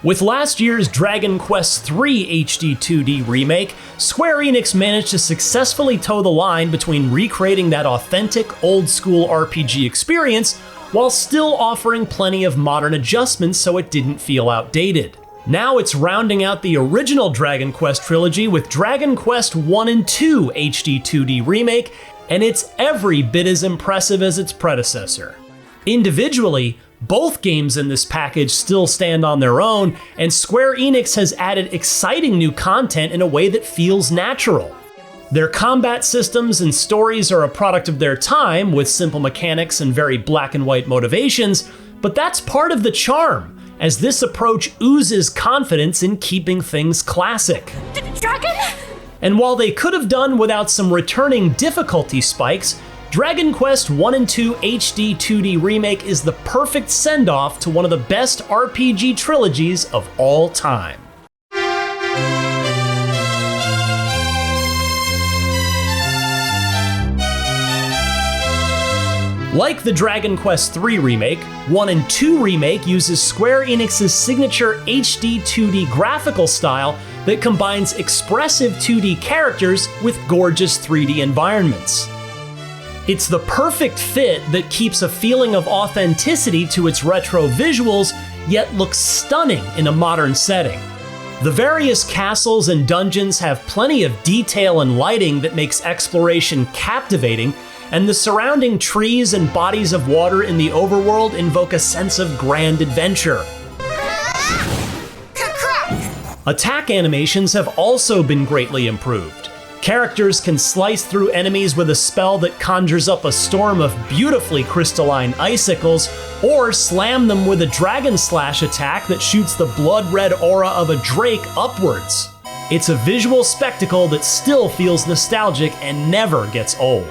With last year's Dragon Quest III HD-2D remake, Square Enix managed to successfully toe the line between recreating that authentic, old-school RPG experience while still offering plenty of modern adjustments so it didn't feel outdated. Now it's rounding out the original Dragon Quest trilogy with Dragon Quest I and II HD-2D remake, and it's every bit as impressive as its predecessor. Individually, both games in this package still stand on their own, and Square Enix has added exciting new content in a way that feels natural. Their combat systems and stories are a product of their time, with simple mechanics and very black and white motivations, but that's part of the charm, as this approach oozes confidence in keeping things classic. Dragon? And while they could have done without some returning difficulty spikes, Dragon Quest I and II HD-2D remake is the perfect send-off to one of the best RPG trilogies of all time. Like the Dragon Quest III remake, I and II remake uses Square Enix's signature HD-2D graphical style that combines expressive 2D characters with gorgeous 3D environments. It's the perfect fit that keeps a feeling of authenticity to its retro visuals, yet looks stunning in a modern setting. The various castles and dungeons have plenty of detail and lighting that makes exploration captivating, and the surrounding trees and bodies of water in the overworld invoke a sense of grand adventure. Attack animations have also been greatly improved. Characters can slice through enemies with a spell that conjures up a storm of beautifully crystalline icicles, or slam them with a dragon slash attack that shoots the blood-red aura of a drake upwards. It's a visual spectacle that still feels nostalgic and never gets old.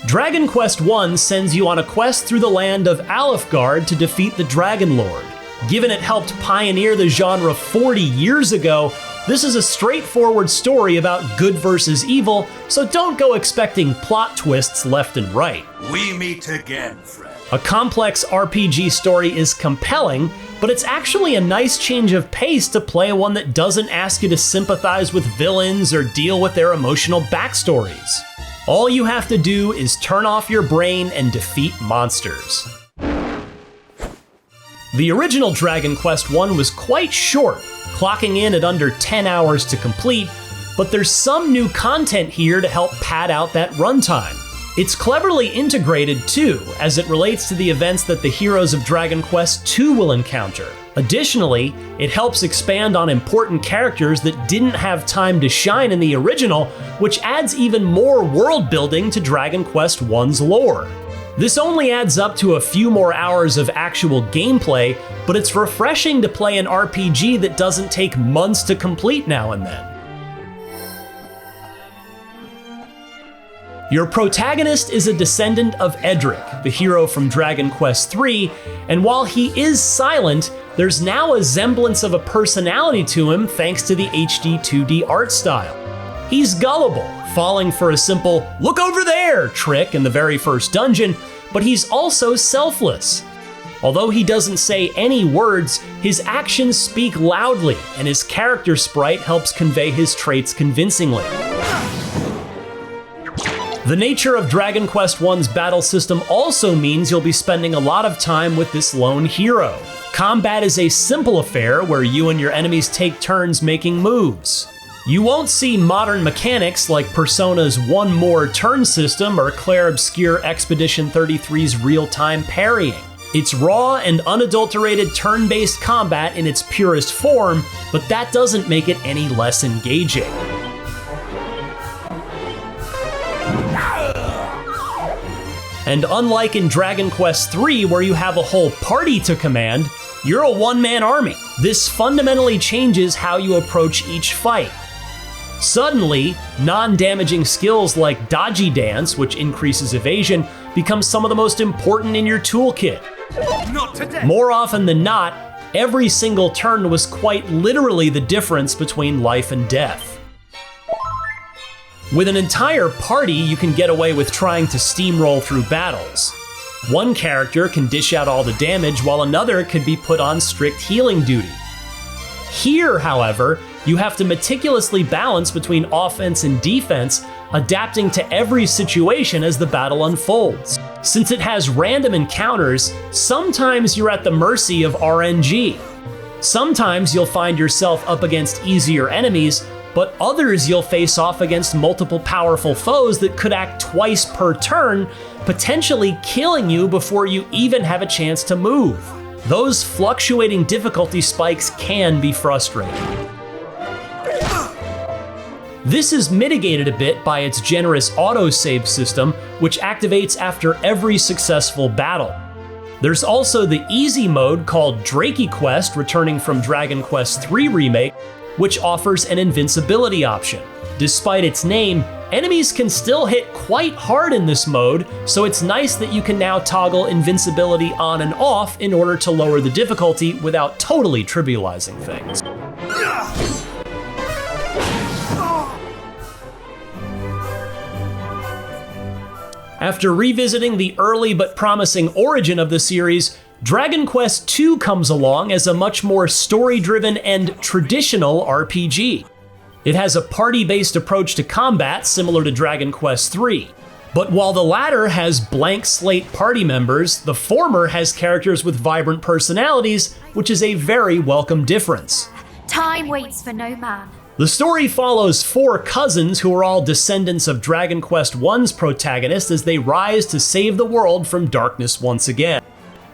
Dragon Quest I sends you on a quest through the land of Alefgard to defeat the Dragon Lord. Given it helped pioneer the genre 40 years ago, this is a straightforward story about good versus evil, so don't go expecting plot twists left and right. We meet again, friend. A complex RPG story is compelling, but it's actually a nice change of pace to play one that doesn't ask you to sympathize with villains or deal with their emotional backstories. All you have to do is turn off your brain and defeat monsters. The original Dragon Quest I was quite short, clocking in at under 10 hours to complete, but there's some new content here to help pad out that runtime. It's cleverly integrated too, as it relates to the events that the heroes of Dragon Quest II will encounter. Additionally, it helps expand on important characters that didn't have time to shine in the original, which adds even more world building to Dragon Quest I's lore. This only adds up to a few more hours of actual gameplay, but it's refreshing to play an RPG that doesn't take months to complete now and then. Your protagonist is a descendant of Edric, the hero from Dragon Quest III, and while he is silent, there's now a semblance of a personality to him thanks to the HD-2D art style. He's gullible, falling for a simple "look over there" trick in the very first dungeon, but he's also selfless. Although he doesn't say any words, his actions speak loudly, and his character sprite helps convey his traits convincingly. The nature of Dragon Quest I's battle system also means you'll be spending a lot of time with this lone hero. Combat is a simple affair where you and your enemies take turns making moves. You won't see modern mechanics like Persona's One More Turn system or Claire Obscure Expedition 33's real-time parrying. It's raw and unadulterated turn-based combat in its purest form, but that doesn't make it any less engaging. And unlike in Dragon Quest III, where you have a whole party to command, you're a one-man army. This fundamentally changes how you approach each fight. Suddenly, non-damaging skills like Dodgy Dance, which increases evasion, become some of the most important in your toolkit. Not today. More often than not, every single turn was quite literally the difference between life and death. With an entire party, you can get away with trying to steamroll through battles. One character can dish out all the damage while another could be put on strict healing duty. Here, however, you have to meticulously balance between offense and defense, adapting to every situation as the battle unfolds. Since it has random encounters, sometimes you're at the mercy of RNG. Sometimes you'll find yourself up against easier enemies, but others you'll face off against multiple powerful foes that could act twice per turn, potentially killing you before you even have a chance to move. Those fluctuating difficulty spikes can be frustrating. This is mitigated a bit by its generous autosave system, which activates after every successful battle. There's also the easy mode called Drakey Quest, returning from Dragon Quest III Remake, which offers an invincibility option. Despite its name, enemies can still hit quite hard in this mode, so it's nice that you can now toggle invincibility on and off in order to lower the difficulty without totally trivializing things. After revisiting the early but promising origin of the series, Dragon Quest II comes along as a much more story-driven and traditional RPG. It has a party-based approach to combat similar to Dragon Quest III. But while the latter has blank slate party members, the former has characters with vibrant personalities, which is a very welcome difference. Time waits for no man. The story follows four cousins who are all descendants of Dragon Quest I's protagonist as they rise to save the world from darkness once again.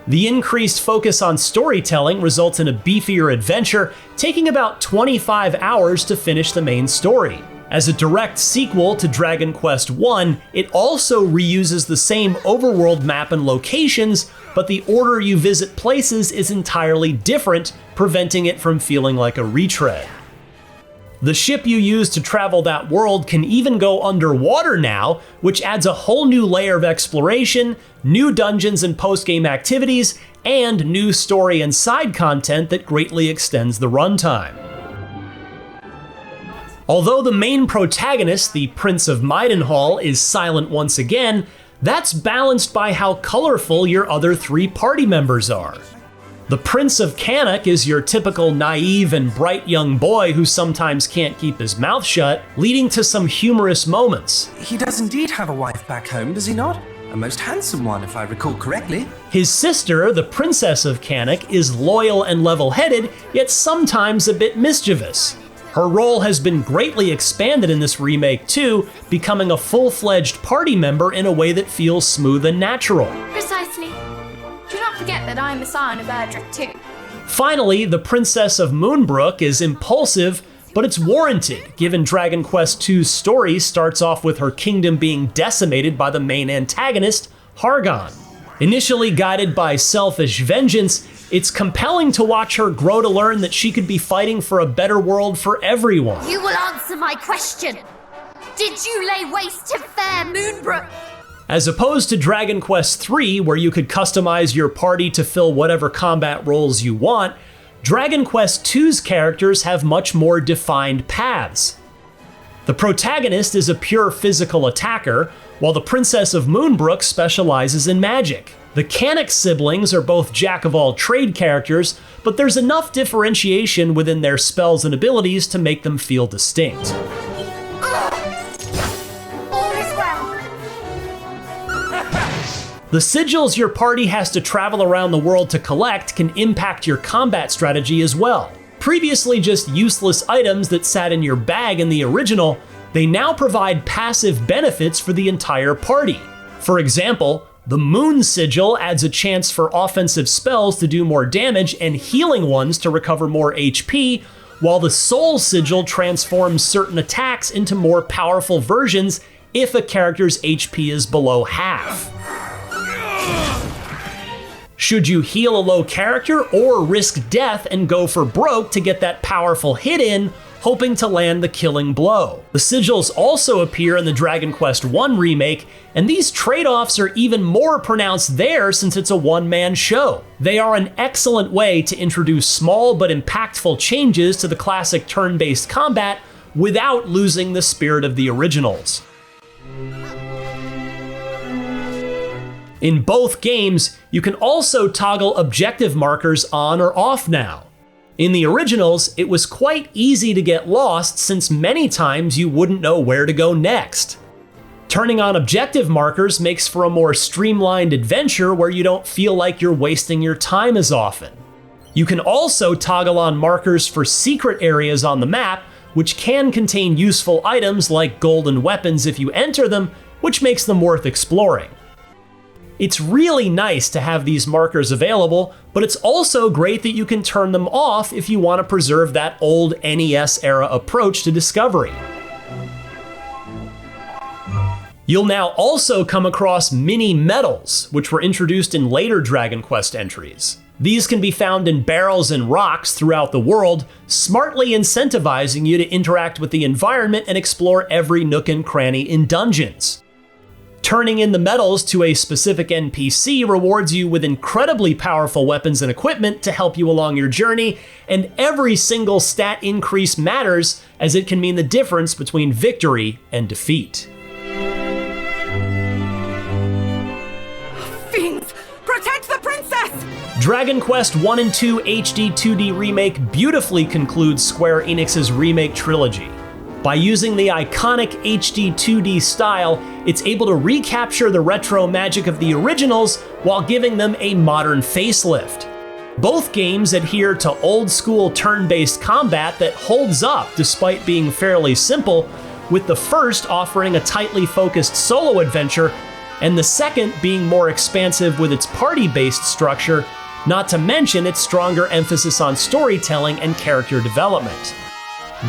The increased focus on storytelling results in a beefier adventure, taking about 25 hours to finish the main story. As a direct sequel to Dragon Quest I, it also reuses the same overworld map and locations, but the order you visit places is entirely different, preventing it from feeling like a retread. The ship you use to travel that world can even go underwater now, which adds a whole new layer of exploration, new dungeons and post-game activities, and new story and side content that greatly extends the runtime. Although the main protagonist, the Prince of Maidenhall, is silent once again, that's balanced by how colorful your other three party members are. The Prince of Canuck is your typical naive and bright young boy who sometimes can't keep his mouth shut, leading to some humorous moments. He does indeed have a wife back home, does he not? A most handsome one, if I recall correctly. His sister, the Princess of Canuck, is loyal and level-headed, yet sometimes a bit mischievous. Her role has been greatly expanded in this remake too, becoming a full-fledged party member in a way that feels smooth and natural. Precisely. Do not forget that I am a scion of Erdrick too. Finally, the Princess of Moonbrook is impulsive, but it's warranted, given Dragon Quest II's story starts off with her kingdom being decimated by the main antagonist, Hargon. Initially guided by selfish vengeance, it's compelling to watch her grow to learn that she could be fighting for a better world for everyone. You will answer my question. Did you lay waste to fair Moonbrook? As opposed to Dragon Quest III, where you could customize your party to fill whatever combat roles you want, Dragon Quest II's characters have much more defined paths. The protagonist is a pure physical attacker, while the Princess of Moonbrook specializes in magic. The Canuck siblings are both jack-of-all-trade characters, but there's enough differentiation within their spells and abilities to make them feel distinct. The sigils your party has to travel around the world to collect can impact your combat strategy as well. Previously just useless items that sat in your bag in the original, they now provide passive benefits for the entire party. For example, the Moon Sigil adds a chance for offensive spells to do more damage and healing ones to recover more HP, while the Soul Sigil transforms certain attacks into more powerful versions if a character's HP is below half. Should you heal a low character or risk death and go for broke to get that powerful hit in, hoping to land the killing blow? The sigils also appear in the Dragon Quest I remake, and these trade-offs are even more pronounced there since it's a one-man show. They are an excellent way to introduce small but impactful changes to the classic turn-based combat without losing the spirit of the originals. In both games, you can also toggle objective markers on or off now. In the originals, it was quite easy to get lost since many times you wouldn't know where to go next. Turning on objective markers makes for a more streamlined adventure where you don't feel like you're wasting your time as often. You can also toggle on markers for secret areas on the map, which can contain useful items like golden weapons if you enter them, which makes them worth exploring. It's really nice to have these markers available, but it's also great that you can turn them off if you want to preserve that old NES era approach to discovery. You'll now also come across mini medals, which were introduced in later Dragon Quest entries. These can be found in barrels and rocks throughout the world, smartly incentivizing you to interact with the environment and explore every nook and cranny in dungeons. Turning in the medals to a specific NPC rewards you with incredibly powerful weapons and equipment to help you along your journey, and every single stat increase matters as it can mean the difference between victory and defeat. Fiends! Protect the princess! Dragon Quest I and II HD-2D Remake beautifully concludes Square Enix's Remake trilogy. By using the iconic HD-2D style, it's able to recapture the retro magic of the originals while giving them a modern facelift. Both games adhere to old-school turn-based combat that holds up despite being fairly simple, with the first offering a tightly focused solo adventure, and the second being more expansive with its party-based structure, not to mention its stronger emphasis on storytelling and character development.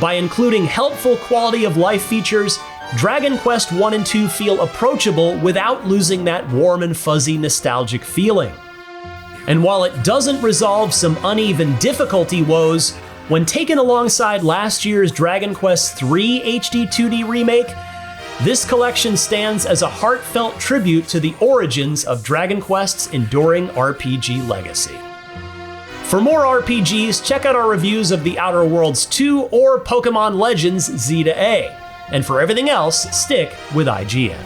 By including helpful quality of life features, Dragon Quest I and II feel approachable without losing that warm and fuzzy nostalgic feeling. And while it doesn't resolve some uneven difficulty woes, when taken alongside last year's Dragon Quest III HD-2D Remake, this collection stands as a heartfelt tribute to the origins of Dragon Quest's enduring RPG legacy. For more RPGs, check out our reviews of The Outer Worlds 2 or Pokemon Legends Z to A. And for everything else, stick with IGN.